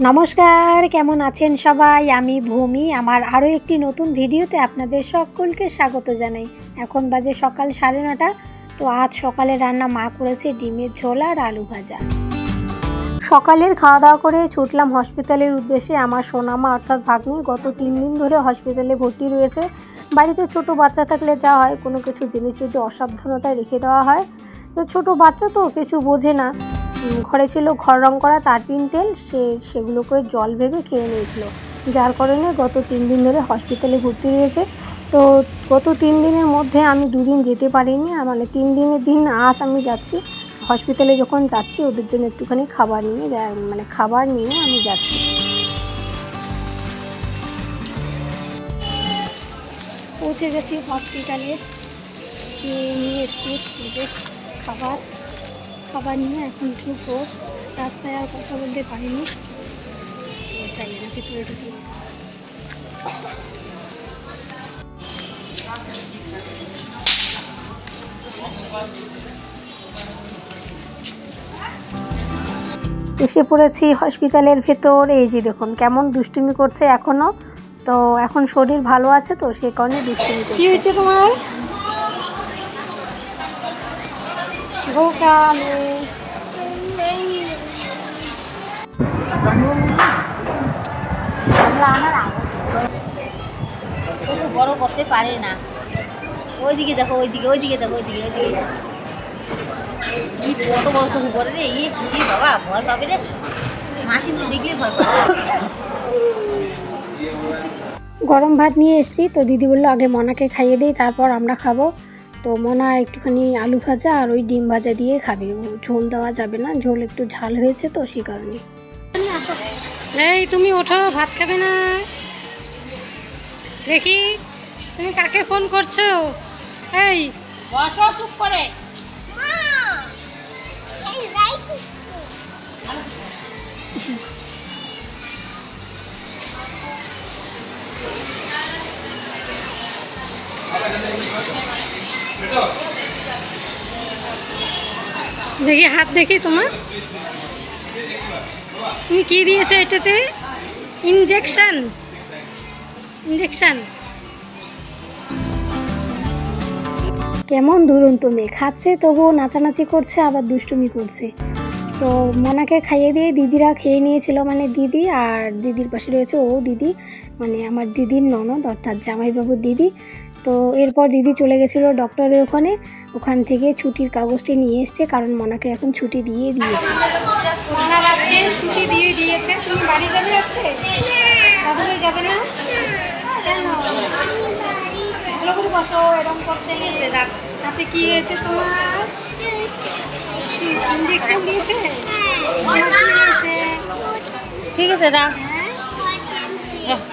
নমস্কার, কেমন আছেন সবাই? আমি ভূমি। আমার আরও একটি নতুন ভিডিওতে আপনাদের সকলকে স্বাগত জানাই। এখন বাজে সকাল 9:30। তো আজ সকালে রান্না মা করেছে ডিমের ঝোল আর আলু ভাজা। সকালের খাওয়া দাওয়া করে ছুটলাম হসপিটালের উদ্দেশ্যে। আমার সোনামা অর্থাৎ ভাগ্নি গত 3 দিন ধরে হসপিটালে ভর্তি রয়েছে। বাড়িতে ছোট বাচ্চা থাকলে যা হয়, কোনো কিছু জিনিস যদি অসাবধানতায় রেখে দেওয়া হয়, তো ছোট বাচ্চা তো কিছু বোঝে না। ঘরে ছিল ঘর রং করা তারপিন তেল, সেগুলোকে জল ভেবে খেয়ে নিয়েছিল, যার কারণে গত 3 দিন ধরে হসপিটালে ভর্তি রয়েছে। তো গত 3 দিনের মধ্যে আমি 2 দিন যেতে পারিনি, মানে 3 দিনের দিন আজ আমি যাচ্ছি। হসপিটালে যখন যাচ্ছি ওদের জন্য একটুখানি খাবার নিয়ে আমি যাচ্ছি। পৌঁছে গেছি হসপিটালে, নিয়ে এসছি যে খাবার নিয়ে এখন ঢুকবো। রাস্তায় আর কথা বলতে পারিনি, চাইলে না ভিতরে ঢুকি। এসে পড়েছি হসপিটালের ভেতর। এই যে দেখুন কেমন দুষ্টুমি করছে এখনো। তো এখন শরীর ভালো আছে, তো সে কারণে দুষ্টুমি করছে। কি হয়েছে তোমার? বড় করতে পারে না। ওইদিকে দেখো, ওইদিকে দেখো, ওইদিকে কত বড় চোখ করে রে। বাবা ভয় পাবে রে, মাসি তো দেখলে ভয় পাবে। গরম ভাত নিয়ে এসেছি, তো দিদি বললো আগে মনাকে খাইয়ে দিই, তারপর আমরা খাবো। তো মনা একটুখানি আলু ভাজা আর ওই ডিম ভাজা দিয়ে খাবে, ঝোল দেওয়া যাবে না, ঝোল একটু ঝাল হয়েছে তো সে কারণে। এই তুমি ওঠো, ভাত খাবে না? দেখি তুমি কাকে ফোন করছো? এই বসো চুপ করে। দেখি হাত দেখি তোমার, তুমি কি দিয়েছো এটাতে? ইনজেকশন। কেমন দুরন্ত মেয়ে, খাচ্ছে তবুও নাচানাচি করছে, আবার দুষ্টুমি করছে। তো মনাকে খাইয়ে দিয়ে দিদিরা খেয়ে নিয়েছিল, মানে দিদি আর দিদির পাশে রয়েছে ও দিদি, মানে আমার দিদির ননদ অর্থাৎ জামাইবাবুর দিদি। তো এরপর দিদি চলে গেছিলো ডক্টরের ওখান থেকে ছুটির কাগজটি নিয়ে এসছে, কারণ মনাকে এখন ছুটি দিয়ে দিয়েছে। তুমি বাড়ি যাবে আজকে? দাদুবাড়ি যাবে না কেন? ভালো করে বসো, এরকম করতে গেছে। হাতে কি হয়েছে তোমার? ইঞ্জেকশন দিয়েছে? ঠিক আছে, রাখ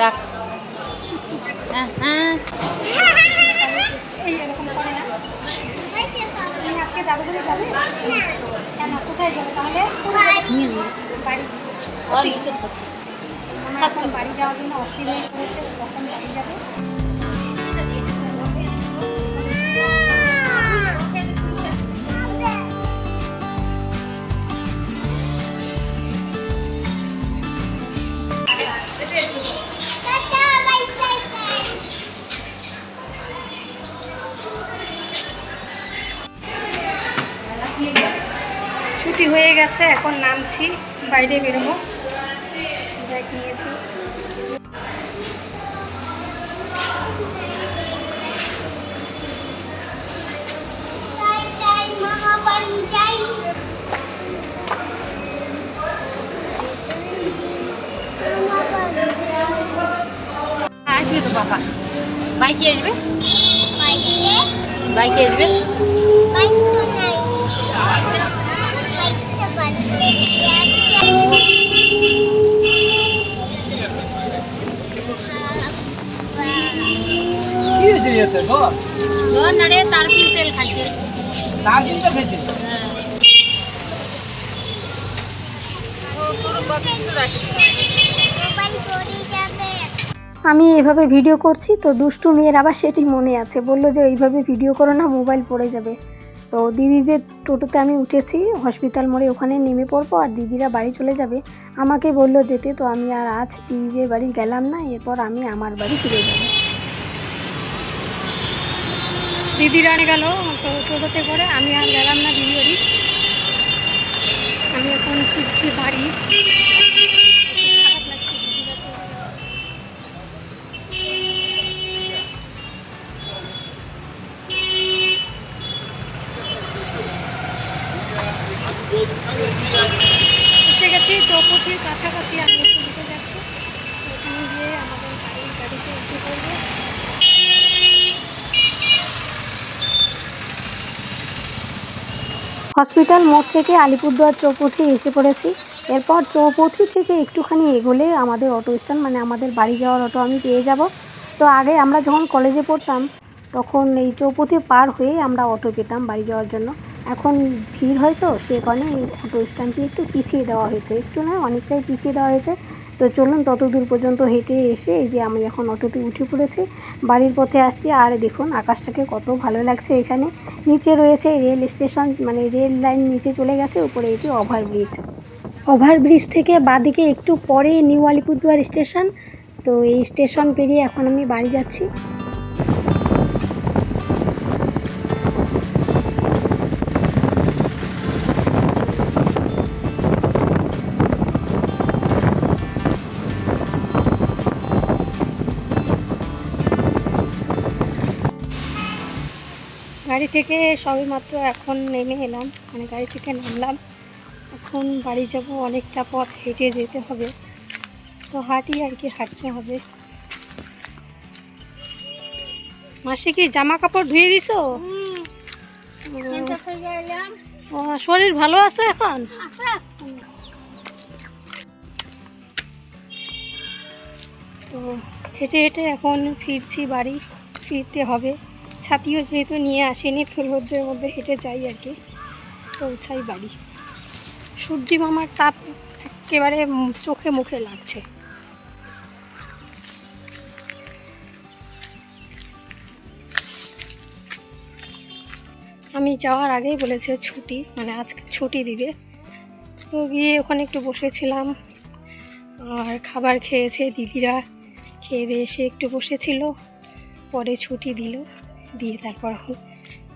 রাখ। হ্যাঁ এরকম করে না। তুমি আজকে দাদুবাড়ি যাবে কেন? কোথায় যাবে তাহলে? বাড়ি। এখন বাড়ি যাওয়ার জন্য অস্থির হয়ে পড়েছে, কখন বাড়ি যাবে। ছুটি হয়ে গেছে, এখন নামছি, বাইরে বেরোবো। ব্যাগ নিয়েছি। আসবে তো বাবা। বাইকে আসবে? বাইকে আসবে? তারপিন তেল খাচ্ছে। আমি এভাবে ভিডিও করছি, তো দুষ্টু মেয়ের আবার সেটি মনে আছে, বললো যে এইভাবে ভিডিও করো না, মোবাইল পড়ে যাবে। তো দিদিদের টোটোতে আমি উঠেছি, হসপিটাল মোড়ে ওখানে নেমে পড়বো আর দিদিরা বাড়ি চলে যাবে। আমাকে বললো যেতে, তো আমি আর আজ দিদিদের বাড়ি গেলাম না, এরপর আমি আমার বাড়ি ফিরে যাব। দিদিরা গেল তো টোটোতে করে, আমি আর গেলাম না দিদি বাড়ি। আমি এখন ফিরছি বাড়ি। খারাপ লাগছে দিদিরা চলে এসে গেছি চৌপতির কাছাকাছি। আমি একটু দিতে যাচ্ছি, ওখানে গিয়ে আমাদের গাড়িতে উঠে পড়বো। হসপিটাল মোড় থেকে আলিপুরদুয়ার চৌপথি এসে পড়েছি। এরপর চৌপথি থেকে একটুখানি এগোলে আমাদের অটো স্ট্যান্ড, মানে আমাদের বাড়ি যাওয়ার অটো আমি পেয়ে যাব। তো আগে আমরা যখন কলেজে পড়তাম তখন এই চৌপথি পার হয়ে আমরা অটো পেতাম বাড়ি যাওয়ার জন্য। এখন ভিড় হয় তো সে কারণে এই অটো স্ট্যান্ডটি একটু পিছিয়ে দেওয়া হয়েছে, একটু নয় অনেকটাই পিছিয়ে দেওয়া হয়েছে। তো চলুন তত দূর পর্যন্ত হেঁটে এসে এই যে আমি এখন অটোতে উঠে পড়েছি, বাড়ির পথে আসছি। আর দেখুন আকাশটাকে কত ভালো লাগছে। এখানে নিচে রয়েছে রেল স্টেশন, মানে রেল লাইন নিচে চলে গেছে, উপরে এটি ওভারব্রিজ। ওভারব্রিজ থেকে বাঁদিকে একটু পরে নিউ আলিপুরদুয়ার স্টেশন। তো এই স্টেশন পেরিয়ে এখন আমি বাড়ি যাচ্ছি। গাড়ি থেকে সবেমাত্র এখন নেমে এলাম, মানে গাড়ি থেকে নামলাম। এখন বাড়ি যাব, অনেকটা পথ হেঁটে যেতে হবে, তো হাঁটি আর কি, হাঁটতে হবে। মাসি কি জামা কাপড় ধুয়ে দিছো? শরীর ভালো আছে এখন? তো হেঁটে হেঁটে এখন ফিরছি বাড়ি, ফিরতে হবে। ছাতিও যেহেতু নিয়ে আসেনি, তো রোদ্রের মধ্যে হেঁটে যাই আর কি, পৌঁছাই বাড়ি। সূর্যি মামার তাপ একেবারে চোখে মুখে লাগছে। আমি যাওয়ার আগেই বলেছে ছুটি, মানে আজকে ছুটি দিবে। তো গিয়ে ওখানে একটু বসেছিলাম আর খাবার খেয়েছে দিদিরা, খেয়ে দিয়ে এসে একটু বসেছিল, পরে ছুটি দিল, দিয়ে তারপর এখন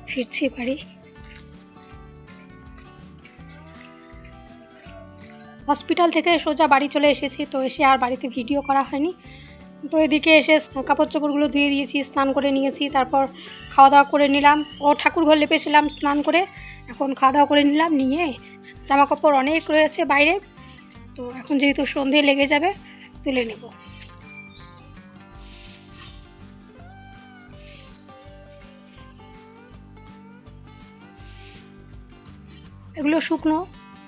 ফিরছি বাড়ি। হসপিটাল থেকে সোজা বাড়ি চলে এসেছি। তো এসে আর বাড়িতে ভিডিও করা হয়নি। তো এদিকে এসে কাপড় চোপড়গুলো ধুয়ে দিয়েছি, স্নান করে নিয়েছি, তারপর খাওয়া দাওয়া করে নিলাম। ঠাকুর ঘর লেপেছিলাম স্নান করে, এখন খাওয়া দাওয়া করে নিলাম, নিয়ে জামা কাপড় অনেক রয়েছে বাইরে। তো এখন যেহেতু সন্ধে লেগে যাবে, তুলে নেব। এগুলো শুকনো,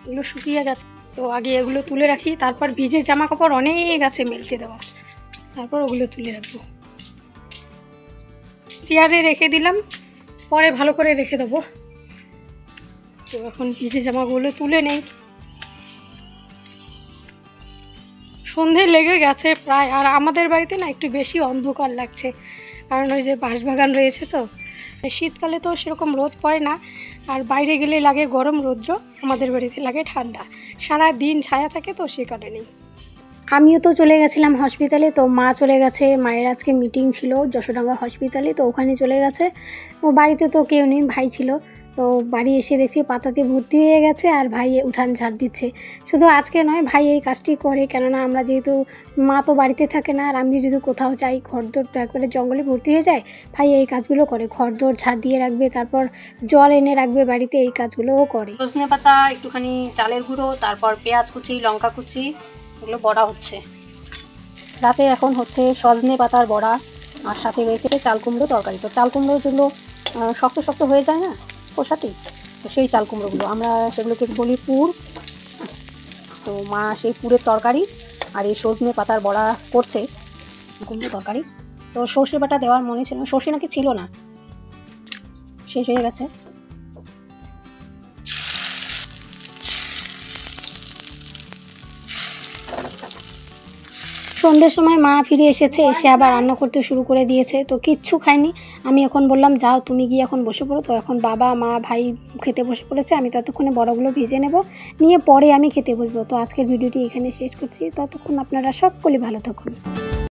এগুলো শুকিয়ে গেছে, তো আগে এগুলো তুলে রাখি, তারপর ভিজে জামা কাপড় অনেক আছে মেলতে দেওয়া, তারপর ওগুলো তুলে রাখবো। চেয়ারে রেখে দিলাম, পরে ভালো করে রেখে দেবো। তো এখন ভিজে জামাগুলো তুলে নেই। সন্ধে লেগে গেছে প্রায়, আর আমাদের বাড়িতে না একটু বেশি অন্ধকার লাগছে, কারণ ওই যে বাঁশবাগান রয়েছে। তো শীতকালে তো সেরকম রোদ পড়ে না, আর বাইরে গেলে লাগে গরম রৌদ্র, আমাদের বাড়িতে লাগে ঠান্ডা, সারা দিন ছায়া থাকে, তো সে কারণেই। আমিও তো চলে গেছিলাম হসপিটালে, তো মা চলে গেছে, মায়ের আজকে মিটিং ছিল যশোডাঙ্গা হসপিটালে, তো ওখানে চলে গেছে। ও বাড়িতে তো কেউ নেই, ভাই ছিল। তো বাড়ি এসে দেখছি পাতাতে ভর্তি হয়ে গেছে, আর ভাই উঠান ঝাড় দিচ্ছে। শুধু আজকে নয়, ভাই এই কাজটি করে, কেননা আমরা যেহেতু, মা তো বাড়িতে থাকে না, আর আমি যদি কোথাও যাই ঘরদোর তো একবারে জঙ্গলে ভর্তি হয়ে যায়, ভাই এই কাজগুলো করে, ঘরদোর ঝাড় দিয়ে রাখবে, তারপর জল এনে রাখবে বাড়িতে, এই কাজগুলোও করে। সজনে পাতা, একটুখানি চালের গুঁড়ো, তারপর পেঁয়াজ কুচি, লঙ্কা কুচি, এগুলো বড়া হচ্ছে। রাতে এখন হচ্ছে সজনে পাতার বড়া, আর সাথে রয়েছে চাল কুমড়ো তরকারি। তো চাল কুমড়ো যেগুলো শক্ত শক্ত হয়ে যায় না খোসাটি, তো সেই চাল কুমড়োগুলো আমরা সেগুলোকে বলি পুর। তো মা সেই পুরের তরকারি আর এই সজনে পাতার বড়া করছে, কুমড়ো তরকারি। তো সর্ষে বাটা দেওয়ার মনে ছিল না, সর্ষে নাকি ছিল না, শেষ হয়ে গেছে। সন্ধ্যের সময় মা ফিরে এসেছে, এসে আবার রান্না করতে শুরু করে দিয়েছে। তো কিচ্ছু খাইনি, আমি এখন বললাম যাও তুমি গিয়ে এখন বসে পড়ো। তো এখন বাবা মা ভাই খেতে বসে পড়েছে, আমি ততক্ষণে বড়াগুলো ভেজে নেব, নিয়ে পরে আমি খেতে বসবো। তো আজকের ভিডিওটি এখানে শেষ করছি, ততক্ষণ আপনারা সকলে ভালো থাকুন।